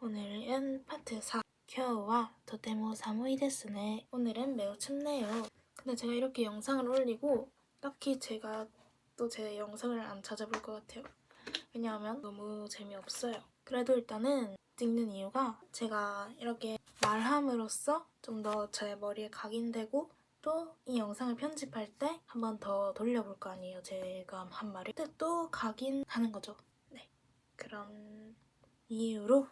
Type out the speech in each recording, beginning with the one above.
오늘은 파트 4. 今日はとても寒いですね. 오늘은 매우 춥네요. 근데 제가 이렇게 영상을 올리고 딱히 제가 또 제 영상을 안 찾아볼 것 같아요. 왜냐하면 너무 재미없어요. 그래도 일단은 찍는 이유가 제가 이렇게 말함으로써 좀 더 제 머리에 각인되고 또 이 영상을 편집할 때 한 번 더 돌려볼 거 아니에요. 제가 한 말을. 근데 또 각인하는 거죠. 네. 그런 이유로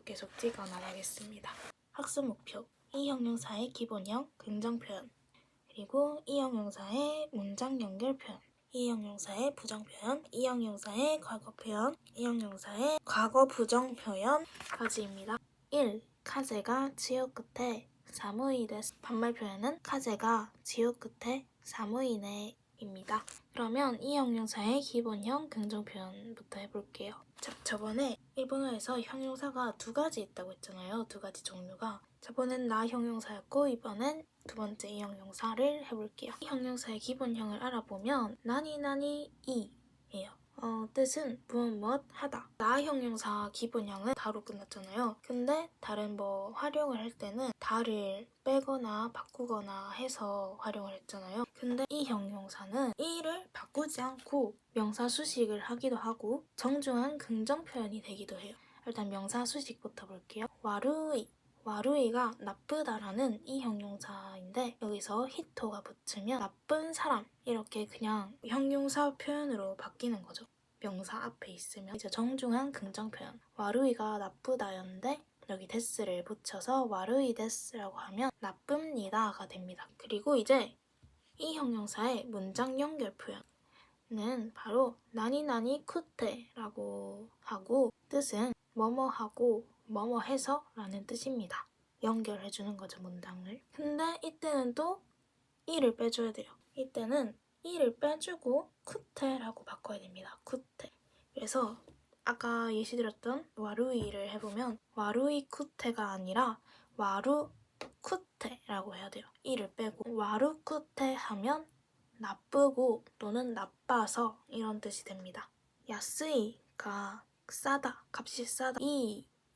계속 찍어 나가겠습니다. 학습 목표. 이 형용사의 기본형, 긍정 표현. 그리고 이 형용사의 문장 연결 표현. 이 형용사의 부정 표현, 이 형용사의 과거 표현, 이 형용사의 과거 부정 표현까지입니다. 1. 카제가 지옥 끝에 사무이 데스. 반말 표현은 카제가 지옥 끝에 사무이네 입니다. 그러면 이 형용사의 기본형 긍정 표현부터 해볼게요. 자, 저번에 일본어에서 형용사가 두 가지 있다고 했잖아요. 두 가지 종류가. 저번엔 나 형용사였고 이번엔 두 번째 이 형용사를 해볼게요. 이 형용사의 기본형을 알아보면 나니 이예요. 뜻은 무엇 하다. 나 형용사 기본형은 다로 끝났잖아요. 근데 다른 활용을 할 때는 다를 빼거나 바꾸거나 해서 활용을 했잖아요. 근데 이 형용사는 이를 바꾸지 않고 명사 수식을 하기도 하고 정중한 긍정 표현이 되기도 해요. 일단 명사 수식부터 볼게요. 와루이가 나쁘다라는 이 형용사인데 여기서 히토가 붙으면 나쁜 사람 이렇게 그냥 형용사 표현으로 바뀌는 거죠. 명사 앞에 있으면 이제 정중한 긍정 표현. 와루이가 나쁘다였는데 여기 데스를 붙여서 와루이 데스라고 하면 나쁩니다가 됩니다. 그리고 이제 이 형용사의 문장 연결 표현은 바로 나니나니 쿠테라고 하고 뜻은 뭐뭐하고 뭐뭐해서 라는 뜻입니다. 연결해주는 거죠, 문장을. 근데 이때는 또 이를 빼줘야 돼요. 이때는 이를 빼주고 쿠테라고 바꿔야 됩니다. 쿠테. 그래서 아까 예시드렸던 와루이를 해보면 와루이 쿠테가 아니라 와루 쿠테라고 해야 돼요. 이를 빼고 와루 쿠테 하면 나쁘고 또는 나빠서 이런 뜻이 됩니다. 야스이가 싸다, 값이 싸다.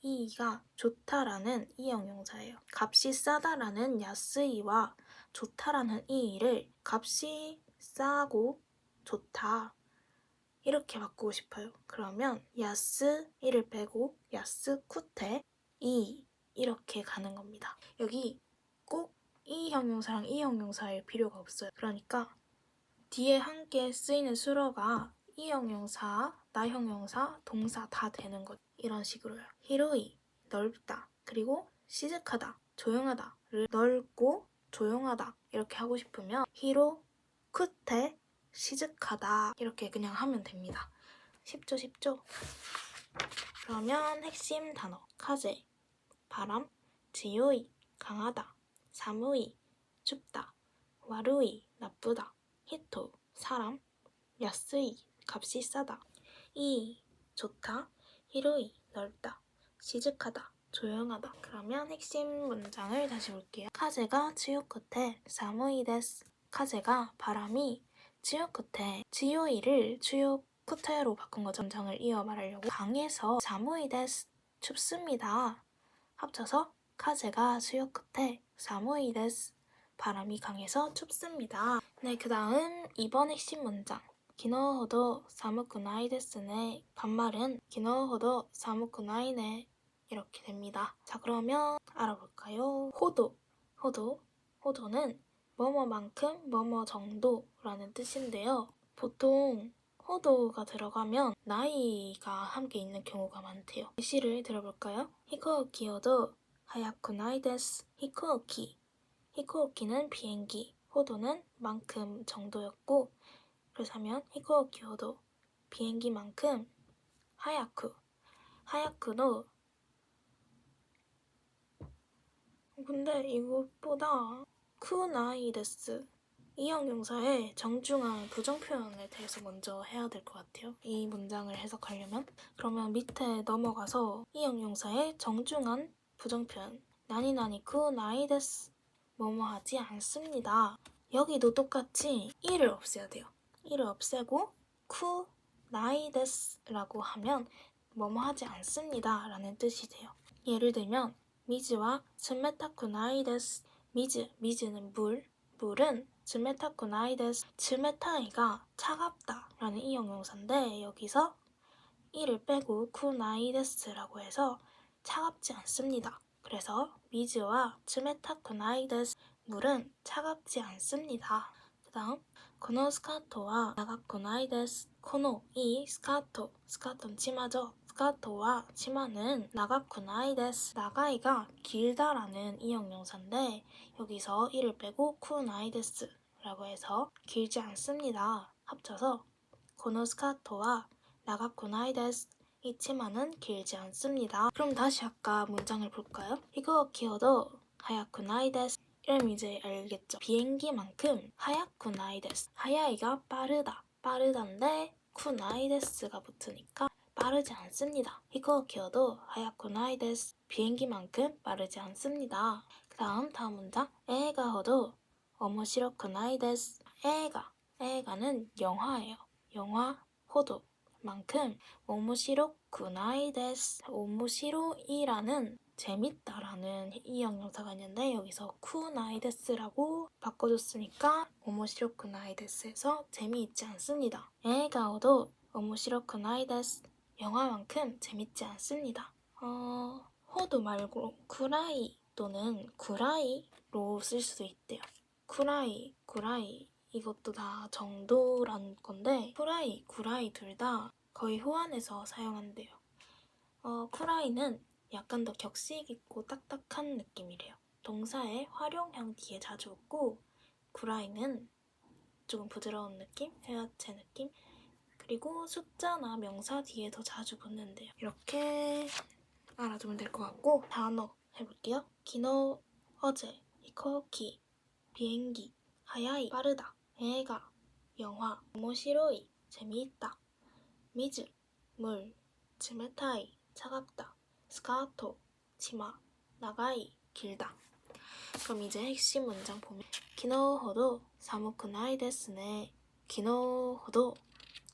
이가 좋다라는 이 형용사예요. 값이 싸다라는 야스이와 좋다라는 이를 값이 싸고 좋다 이렇게 바꾸고 싶어요. 그러면 야스 이를 빼고 야스 쿠테 이 이렇게 가는 겁니다. 여기 꼭 이 형용사랑 이 형용사일 필요가 없어요. 그러니까 뒤에 함께 쓰이는 수로가 이 형용사, 나 형용사, 동사 다 되는 것. 이런 식으로요. 히로이, 넓다. 그리고 시즈카다, 조용하다를 넓고 조용하다 이렇게 하고 싶으면 히로, 쿠테, 시즈카다 이렇게 그냥 하면 됩니다. 쉽죠? 그러면 핵심 단어. 카제, 바람, 지요이, 강하다, 사무이, 춥다, 와루이, 나쁘다, 히토, 사람, 야스이, 값이 싸다, 이, 좋다, 히로이, 넓다, 시즈카다, 조용하다. 그러면 핵심 문장을 다시 볼게요. 카제가 지옥 끝에 사무이 데스. 카제가 바람이 지옥 끝에 지요이를 지옥 끝에로 바꾼 거죠. 문장을 이어 말하려고. 강해서 사무이 데스. 춥습니다. 합쳐서 카제가 지옥 끝에 사무이 데스. 바람이 강해서 춥습니다. 네, 그 다음 2번 핵심 문장. 기노호도 사무쿠나이 데스네. 반말은 기노호도 사무쿠나이네. 이렇게 됩니다. 자, 그러면 알아볼까요? 호도는 뭐뭐만큼 뭐뭐 정도라는 뜻인데요. 보통 호도가 들어가면 나이가 함께 있는 경우가 많대요. 예시를 들어볼까요? 히코키요도 하야쿠나이 데스. 히코키는 비행기, 호도는 만큼 정도였고 그래서 하면 히코키요도 비행기만큼 하야쿠도 근데 이것보다 쿠나이 데스 이 형용사의 정중한 부정 표현에 대해서 먼저 해야 될 것 같아요. 이 문장을 해석하려면 그러면 밑에 넘어가서 이 형용사의 정중한 부정 표현 나니나니 쿠나이 데스 뭐뭐 하지 않습니다. 여기도 똑같이 이를 없애야 돼요. 이를 없애고 쿠나이 데스라고 하면 뭐뭐 하지 않습니다 라는 뜻이 돼요. 예를 들면 미즈와 츠메타쿠 나이 데스. 미즈는 물은 츠메타쿠 나이 데스. 츠메타이가 차갑다 라는 이 형용사인데 여기서 이를 빼고 쿠나이 데스라고 해서 차갑지 않습니다. 그래서 미즈와 츠메타쿠 나이 데스. 물은 차갑지 않습니다. 그 다음 코노 스카토와 나가쿠 나이 데스. 코노 이 스카토는 치마죠. 스카토와 치마는 나가쿠 나이 데스. 나가이가 길다라는 이 형용사인데 여기서 이를 빼고 쿠나이 데스 라고 해서 길지 않습니다. 합쳐서 코노 스카토와 나가쿠 나이 데스. 이 치마는 길지 않습니다. 그럼 다시 아까 문장을 볼까요? 이거 키워도 하야쿠 나이 데스. 이러면 이제 알겠죠? 비행기만큼 하야쿠 나이 데스. 하야이가 빠르다인데 쿠 나이 데스가 붙으니까 빠르지 않습니다. 이거 키워도 하야쿠 나이 데스. 비행기만큼 빠르지 않습니다. 다음 문장. 에가 호도 오모시로쿠 나이 데스. 에가는 영화예요. 영화 호도 만큼 오모시로쿠 나이 데스. 오모시로이라는 재밌다라는 이 형용사가 있는데 여기서 쿠나이 데스라고 바꿔줬으니까 오모시로쿠 나이 데스에서 재미있지 않습니다. 에가오도 오모시로쿠 나이 데스. 영화만큼 재밌지 않습니다. 호도 말고 쿠라이 또는 구라이로 쓸 수도 있대요. 구라이 이것도 다 정도란 건데 구라이 둘 다 거의 호환해서 사용한대요. 쿠라이는 약간 더 격식 있고 딱딱한 느낌이래요. 동사의 활용형 뒤에 자주 붙고 구라이는 조금 부드러운 느낌, 회화체 느낌, 그리고 숫자나 명사 뒤에 더 자주 붙는데요. 이렇게 알아두면 될 것 같고 단어 해볼게요. 기노 어제, 히코키 비행기, 하야이 빠르다,映画 영화, 오모시로이 재미있다, 미즈 물, 츠메타이 차갑다, 스카토 치마, 나가이 길다. 그럼 이제 핵심 문장 보면 기노호도 사무쿠 나이 데스네. 기노호도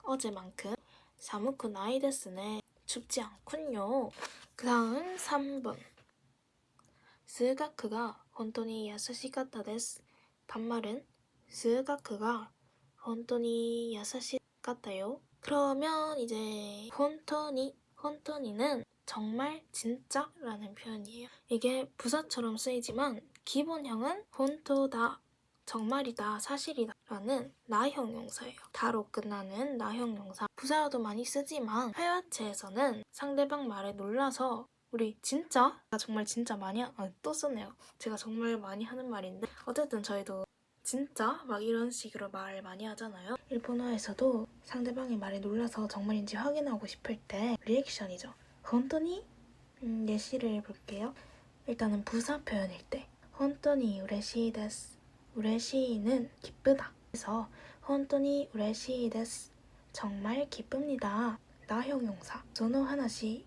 어제만큼 사무쿠 나이 데스네. 춥지 않군요. 그 다음 3번. 수학가 혼토니 야사시카타 데스. 반말은 수학가 혼토니 야사시카타요. 그러면 이제 혼토니는 정말 진짜라는 표현이에요. 이게 부사처럼 쓰이지만 기본형은 혼토다, 정말이다, 사실이다 라는 나 형용사예요. 다로 끝나는 나 형용사. 부사로도 많이 쓰지만 회화체에서는 상대방 말에 놀라서 우리 진짜? 정말 진짜 많이 또 쓰네요. 제가 정말 많이 하는 말인데 어쨌든 저희도 진짜? 막 이런 식으로 말 많이 하잖아요. 일본어에서도 상대방의 말에 놀라서 정말인지 확인하고 싶을 때 리액션이죠. 혼토니? 예시를 볼게요. 일단은 부사 표현일 때 혼토니 우레시이 데스. 우레시이는 기쁘다. 그래서 혼토니 우레시이 데스. 정말 기쁩니다. 나 형용사. 소노 하나시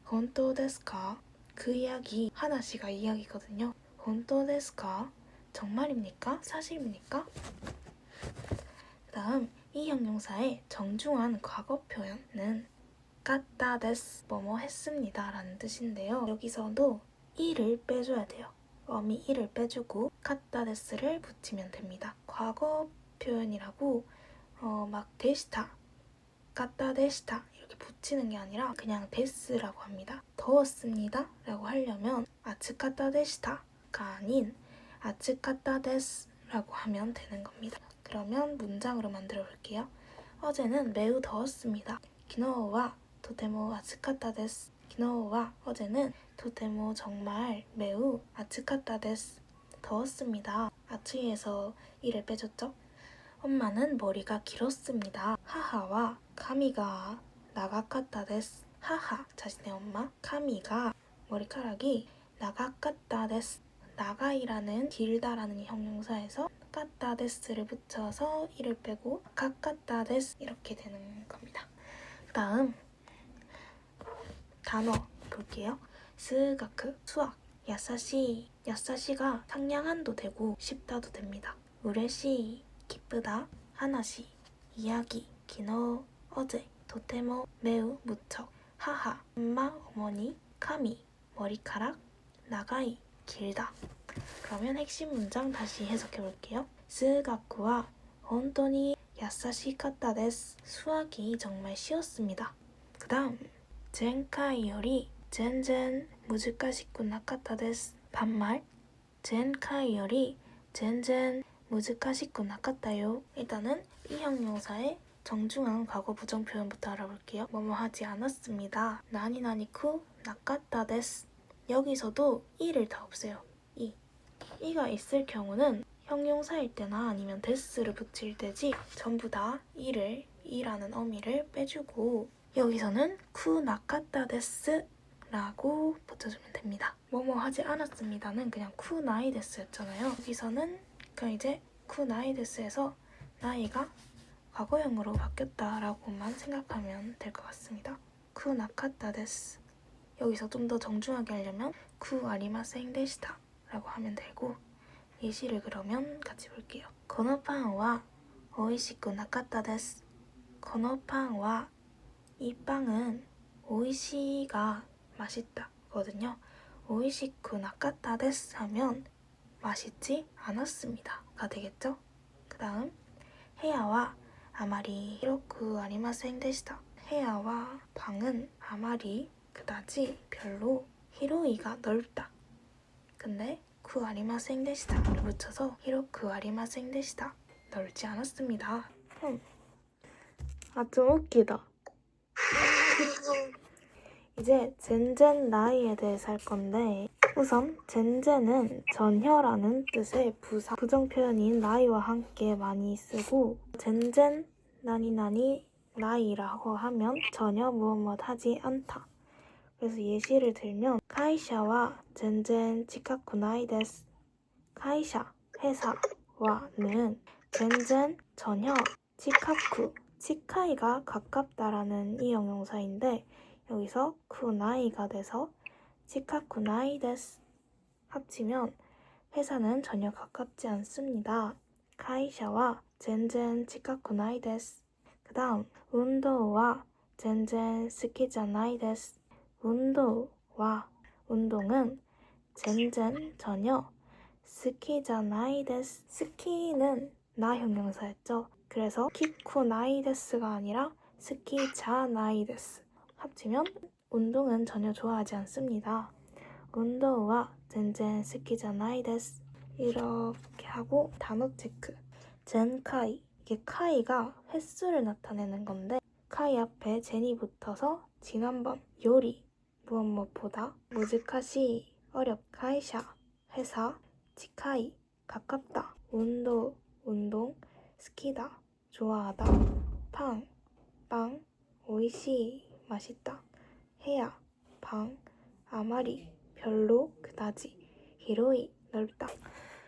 혼토 데스까? 그 이야기 하나시가 이야기거든요. 혼토 데스까? 정말입니까? 사실입니까? 그 다음 이 형용사의 정중한 과거 표현은 까따 데스 뭐뭐 했습니다 라는 뜻인데요. 여기서도 이를 빼줘야 돼요. 어미 이를 빼주고 까따 데스를 붙이면 됩니다. 과거 표현이라고 막 데시타, 까따 데시타 이렇게 붙이는 게 아니라 그냥 데스라고 합니다. 더웠습니다 라고 하려면 아츠까따 데시타가 아닌 아츠까따 데스라고 하면 되는 겁니다. 그러면 문장으로 만들어 볼게요. 어제는 매우 더웠습니다. 기노와 도테모 아츠카타 데스. 기노와 어제는 도테모 정말 매우 아츠카타 데스. 더웠습니다. 아츠이에서 이를 빼줬죠? 엄마는 머리가 길었습니다. 하하와 카미가 나가카타 데스. 하하 자신의 엄마, 카미가 머리카락이 나가카타 데스. 나가이라는 길다라는 형용사에서 까따 데스를 붙여서 이를 빼고 가까따 데스 이렇게 되는 겁니다. 그 다음 단어 볼게요. 스가크 수학, 야사시가 상냥한도 되고 쉽다도 됩니다. 우레시 기쁘다, 하나시 이야기, 기노 어제, 도테모 매우 무척, 하하 엄마 어머니, 카미 머리카락, 나가이, 길다. 그러면 핵심 문장 다시 해석해 볼게요. 스가쿠와 혼토니 야사시카타 데스. 수학이 정말 쉬웠습니다. 그 다음, 前回より 全然 무즈카시쿠 나카타 데스. 반말, 前回より 全然 무즈카시쿠 나카타요. 일단은 이 형용사의 정중한 과거 부정 표현부터 알아볼게요. 뭐뭐 하지 않았습니다. 나니나니쿠 나카타 데스. 여기서도 이를 다 없애요. 이가 있을 경우는 형용사일 때나 아니면 데스를 붙일 때지 전부 다 이라는 어미를 빼주고 여기서는 쿠 나카타 데스 라고 붙여주면 됩니다. 뭐뭐 하지 않았습니다는 그냥 쿠 나이 데스였잖아요. 여기서는 그냥 이제 쿠 나이 데스에서 나이가 과거형으로 바뀌었다라고만 생각하면 될 것 같습니다. 쿠 나카타 데스. 여기서 좀 더 정중하게 하려면 쿠 아리마생 데시타 라고 하면 되고 예시를 그러면 같이 볼게요. このパンは美味しくなかったです. このパンは이 빵은 美味しい가 맛있다 거든요. 美味しくなかったです하면 맛있지 않았습니다 가 되겠죠? 그 다음 部屋はあまり広くありませんでした. 部屋は 방은 아마리 그다지 별로 히로이가 넓다. 근데 그 아리마생 데시타를 붙여서 히로쿠 아리마생 데시타. 넓지 않았습니다. 좀 웃기다. 이제 젠젠 나이에 대해서 할 건데 우선 젠젠은 전혀라는 뜻의 부정 표현인 나이와 함께 많이 쓰고 젠젠 나니나니 나이라고 하면 전혀 무엇 하지 않다. 그래서 예시를 들면 카이샤와 젠젠 치카쿠 나이 데스. 카이샤, 회사와는 젠젠, 전혀, 치카쿠, 치카이가 가깝다라는 이 형용사인데 여기서 쿠나이가 돼서 치카쿠 나이 데스. 합치면 회사는 전혀 가깝지 않습니다. 카이샤와 젠젠 치카쿠 나이 데스. 그 다음 운동와 젠젠 스키자 나이 데스. 운동와 운동은 젠젠 전혀 스키자 나이 데스. 스키는 나 형용사였죠. 그래서 키쿠 나이 데스가 아니라 스키자 나이 데스. 합치면 운동은 전혀 좋아하지 않습니다. 운동와 젠젠 스키자 나이 데스. 이렇게 하고 단어 체크. 젠카이. 이게 카이가 횟수를 나타내는 건데 카이 앞에 젠이 붙어서 지난번 요리 무엇보다 무즈카시 어렵 카이샤 회사 치카이 가깝다 운동 스키다 좋아하다 빵 오이시 맛있다 해야 방 아마리 별로 그다지 히로이 넓다.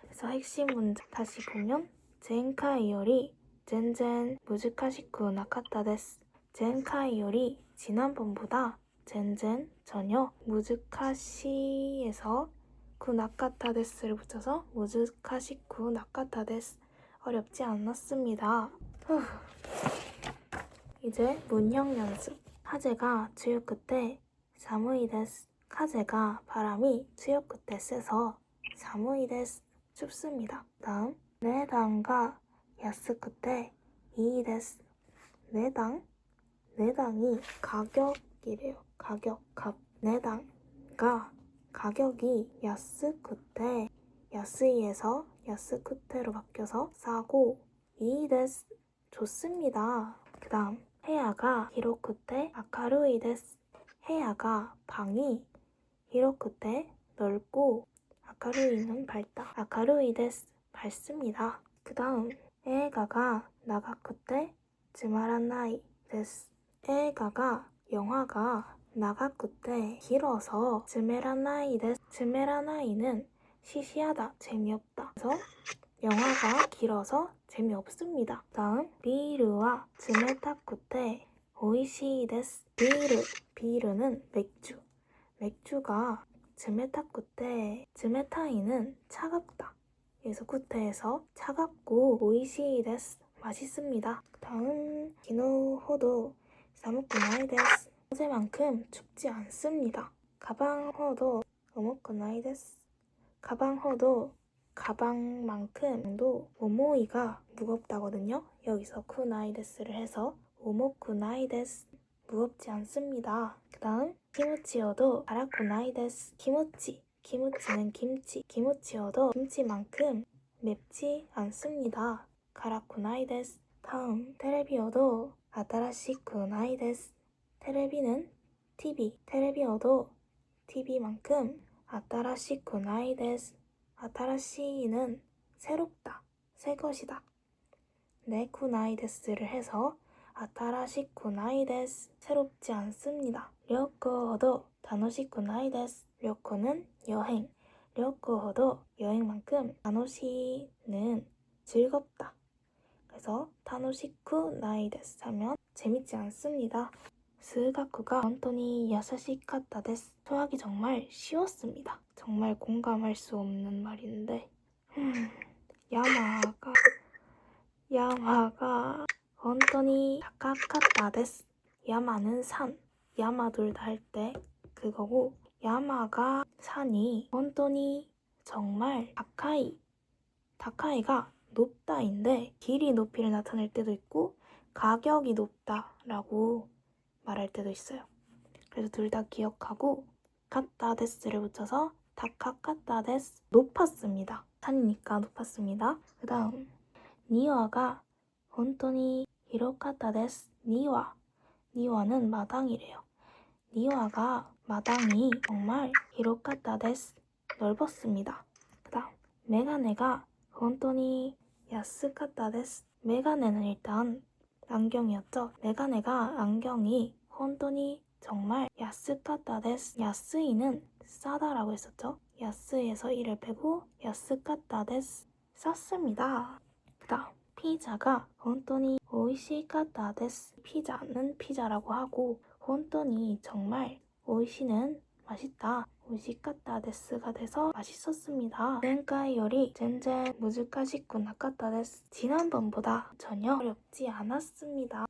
그래서 핵심 문장 다시 보면 젠카이 요리 젠젠 무즈카시쿠 나카타 데스. 젠카이 요리 지난번보다 젠젠 전혀 무즈카시에서 구 나카타 데스를 붙여서 무즈카시쿠 나카타 데스. 어렵지 않았습니다. 이제 문형 연습. 카제가 주요 끝에 사무이 데스. 카제가 바람이 주요 끝에 세서 사무이 데스. 춥습니다. 다음 네당가 야스 끝에 이 데스. 네당이 가격이래요. 네당가 가격이 야스 끝에 야스이에서 야스 끝에로 바뀌어서 싸고 이 데스 좋습니다. 그 다음 해야가 히로쿠테 아카루이 데스. 해야가 방이 히로쿠테 넓고 아카루이는 밝다. 아카루이 데스 밝습니다. 그 다음 에가가 나가쿠테 즈마라나이 데스. 에가가 영화가 나가쿠테 길어서 즈메라나이 데스. 즈메라나이는 시시하다 재미없다. 그래서 영화가 길어서 재미없습니다. 다음 비르와 즈메타쿠테 오이시 데스. 비르는 맥주가 즈메타이는 차갑다. 그래서 쿠테에서 차갑고 오이시 데스 맛있습니다. 다음 기노호도 사무쿠나이 데스. 어제만큼 춥지 않습니다. 가방 호도 오모쿠나이 데스. 가방 호도 가방만큼도 오모이가 무겁다거든요. 여기서 쿠나이 데스를 해서 오모쿠나이 데스. 무겁지 않습니다. 그 다음 키무치여도 가라쿠나이 데스. 키무치는 김치. 키무치여도 김치만큼 맵지 않습니다. 가라쿠나이 데스. 다음 테레비여도 아타라시쿠나이 데스. 테레비는 TV. 테레비여도 TV만큼 아타라시쿠나이 데스. 아타라시는 새롭다, 새 것이다. 네, 쿠나이 데스를 해서 아타라시쿠나이 데스. 새롭지 않습니다. 료코호도 다노시쿠나이 데스. 료코는 여행. 료코호도 여행만큼 다노시는 즐겁다. 그래서 타노시쿠나이 데스 하면 재밌지 않습니다. 수학가本当に 야사시카타 데스. 수학이 정말 쉬웠습니다. 정말 공감할 수 없는 말인데 야마가 本当に 高かったです. 야마는 산. 야마 둘 다 할 때 그거고 야마가 산이 本当に 정말 다카이가 높다인데 길이 높이를 나타낼 때도 있고 가격이 높다라고 말할 때도 있어요. 그래서 둘 다 기억하고 카타 데스를 붙여서 다카카타 데스. 높았습니다. 산이니까 높았습니다. 그 다음 니와가 本当に 히로카타 데스. 니와는 마당이래요. 니와가 마당이 정말 히로카타 데스. 넓었습니다. 그 다음 메가네가 本当に 야스카타 데스. 메가네는 일단 안경이었죠. 메가네가 안경이 本当に 정말 야스카타 데스. 야스이는 싸다라고 했었죠. 야스에서 이를 빼고 야스카타 데스. 쌌습니다. 그 다음 피자가 本当に 오이시카타 데스. 피자는 피자라고 하고 本当に 정말 오이시는 맛있다. 오이시카타 데스가 돼서 맛있었습니다. 前回より全然難しくなかったです. 지난번보다 전혀 어렵지 않았습니다.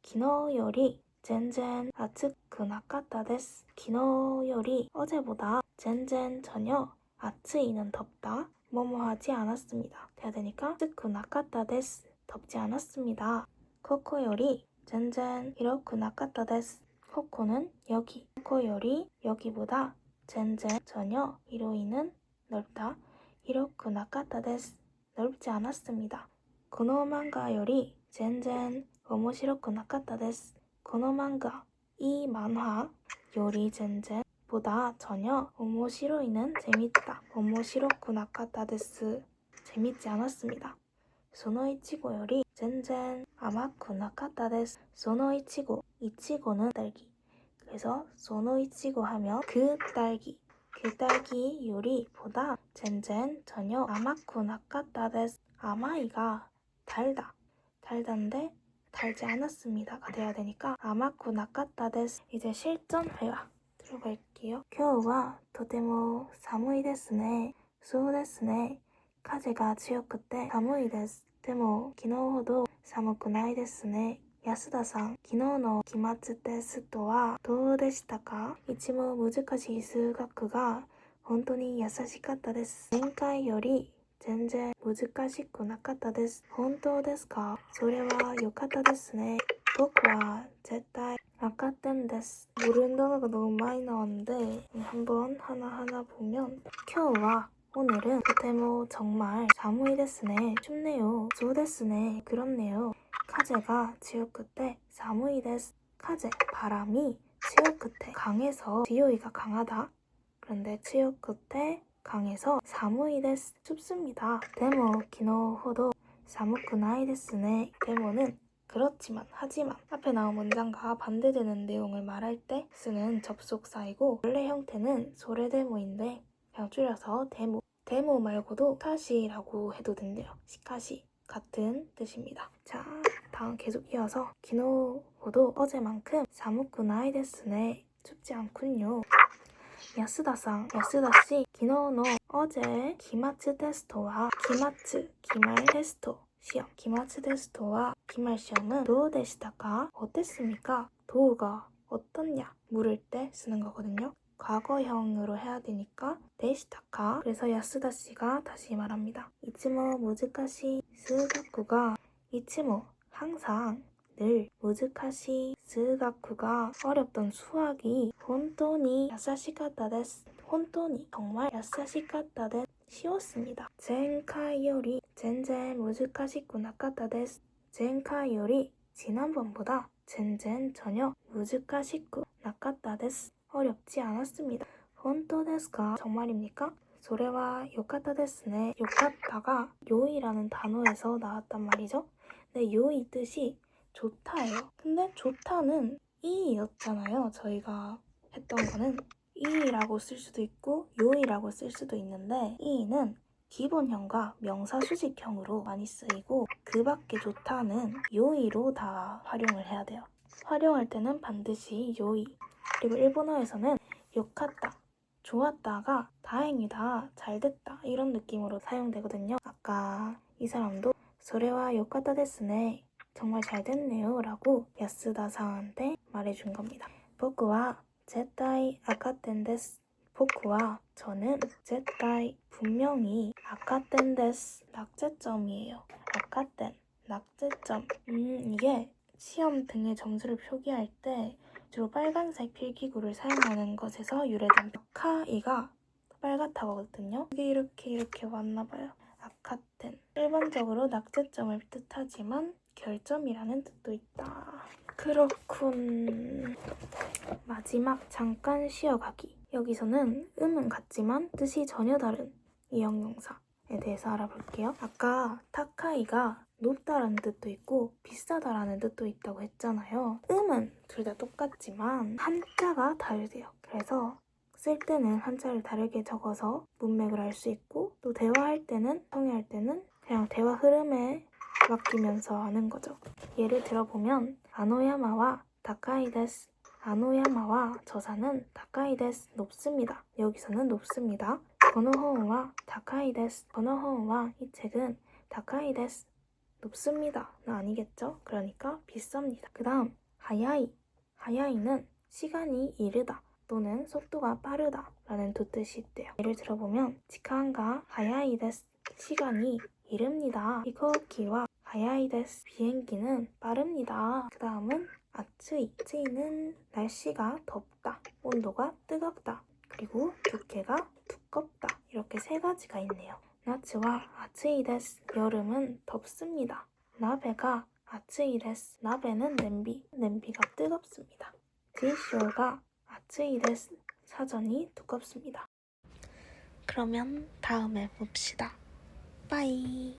昨日より全然暑くなかったです. 昨日より 어제보다 全然 전혀 아츠이는 덥다. 뭐뭐 하지 않았습니다. 돼야 되니까 暑くなかったです. 덥지 않았습니다. ここより全然広くなかったです. 코코는 여기. 코코요리 여기보다 전전 전혀 히로이는 넓다. 히로쿠 나카타 데스. 넓지 않았습니다. この漫画より全然面白くなかったです. この漫画 이 만화 요리 전전 보다 전혀 오모시로이는 재밌다. 오모시로쿠 나카타 데스. 재밌지 않았습니다. そのいちごより全然甘くなかったです. そのいちご, 이치고는 딸기. 그래서 そのいちご 하면 그 딸기. 그 딸기 요리보다 전혀 아마쿠 나카타 데스. 아마이가 달다. 달단데 달지 않았습니다가 돼야 되니까 아마쿠 나카타 데스. 이제 실전 회화 들어갈게요. 今日はとても寒いですね. そうですね. 風が強くて寒いです。でも昨日ほど寒くないですね。安田さん、昨日の期末テストはどうでしたか？一問難しい数学が本当に優しかったです。前回より全然難しくなかったです。本当ですか？それは良かったですね。僕は絶対赤点です. 모르는 단어가 너무 많이 나왔는데 한번 하나하나 보면 今日は오늘은 とても 정말 寒いですね. 춥네요. そうですね. 그렇네요. 風が強くて寒いです. 風, 바람이 強くて 강해서 強이가 강하다. 그런데 強くて 강해서 寒いです. 춥습니다. でも昨日ほど寒くないですね. 데모는 그렇지만, 하지만 앞에 나온 문장과 반대되는 내용을 말할 때 쓰는 접속사이고 원래 형태는 소레데모인데 그냥 줄여서 데모. 데모 말고도 시카시라고 해도 된대요. 시카시. 같은 뜻입니다. 자, 다음 계속 이어서 昨日ほど 어제만큼 寒くないですね. 춥지 않군요. 야스다さん, 야스다 씨, 昨日の 어제 기마츠 테스트와 기말 테스트 시험, 기마츠 테스트와 기말 시험은 どうでしたか? 어땠습니까? 도우가 어떻냐 물을 때 쓰는 거거든요. 과거형으로 해야 되니까 데시타카. 그래서 야스다 씨가 다시 말합니다. 이츠모 무즈카시 스가쿠가 이츠모 항상 늘 무즈카시 스가쿠가 어렵던 수학이 혼토니 야사시카타 데스. 혼토니 정말 야사시카타 데스. 쉬웠습니다. 젠카이 요리 젠젠 무즈카시쿠 나카타 데스. 젠카이 요리 지난번보다 젠젠 전혀 무즈카시쿠 나카타 데스. 어렵지 않았습니다. 혼토 데스까? 정말입니까? 소레와 요카타 데스네. 요카타가 요이라는 단어에서 나왔단 말이죠. 근데 요이 뜻이 좋다예요. 근데 좋다는 이였잖아요. 저희가 했던 거는 이라고 쓸 수도 있고 요이라고 쓸 수도 있는데 이는 기본형과 명사수직형으로 많이 쓰이고 그 밖에 좋다는 요이로 다 활용을 해야 돼요. 활용할 때는 반드시 요이. 그리고 일본어에서는 요카타, 좋았다가 다행이다, 잘됐다 이런 느낌으로 사용되거든요. 아까 이 사람도 소레와 요카타 데스네, 정말 잘됐네요 라고 야스다상한테 말해준 겁니다. 보쿠와 제타이 아카텐 데스. 보쿠와 저는 제타이 분명히 아카텐 데스. 낙제점이에요. 아카텐 낙제점. 이게 시험 등의 점수를 표기할 때 주로 빨간색 필기구를 사용하는 것에서 유래된 아카이가 빨갛다거든요. 이게 이렇게 왔나봐요. 아카텐. 일반적으로 낙제점을 뜻하지만 결점이라는 뜻도 있다. 그렇군. 마지막 잠깐 쉬어가기. 여기서는 음은 같지만 뜻이 전혀 다른 이형용사에 대해서 알아볼게요. 아까 타카이가 높다라는 뜻도 있고 비싸다라는 뜻도 있다고 했잖아요. 음은 둘 다 똑같지만 한자가 다르대요. 그래서 쓸 때는 한자를 다르게 적어서 문맥을 알 수 있고 또 대화할 때는, 통해할 때는 그냥 대화 흐름에 맡기면서 하는 거죠. 예를 들어보면 아노야마와 다카이 데스. 아노야마와 저 산은 다카이 데스. 높습니다. 여기서는 높습니다. 거노혼와 다카이 데스. 거노혼와 이 책은 다카이 데스. 높습니다. 는 아니겠죠? 그러니까 비쌉니다. 그 다음 하야이. 하야이는 시간이 이르다 또는 속도가 빠르다 라는 두 뜻이 있대요. 예를 들어보면 지칸가 하야이 데스. 시간이 이릅니다. 비거기와 하야이 데스. 비행기는 빠릅니다. 그 다음은 아츠이. 아츠이는 날씨가 덥다, 온도가 뜨겁다, 그리고 두께가 두껍다. 이렇게 세 가지가 있네요. 나츠와 아츠이 데스. 여름은 덥습니다. 나베가 아츠이 데스. 나베는 냄비. 냄비가 뜨겁습니다. 지쇼가 아츠이 데스. 사전이 두껍습니다. 그러면 다음에 봅시다. 빠이.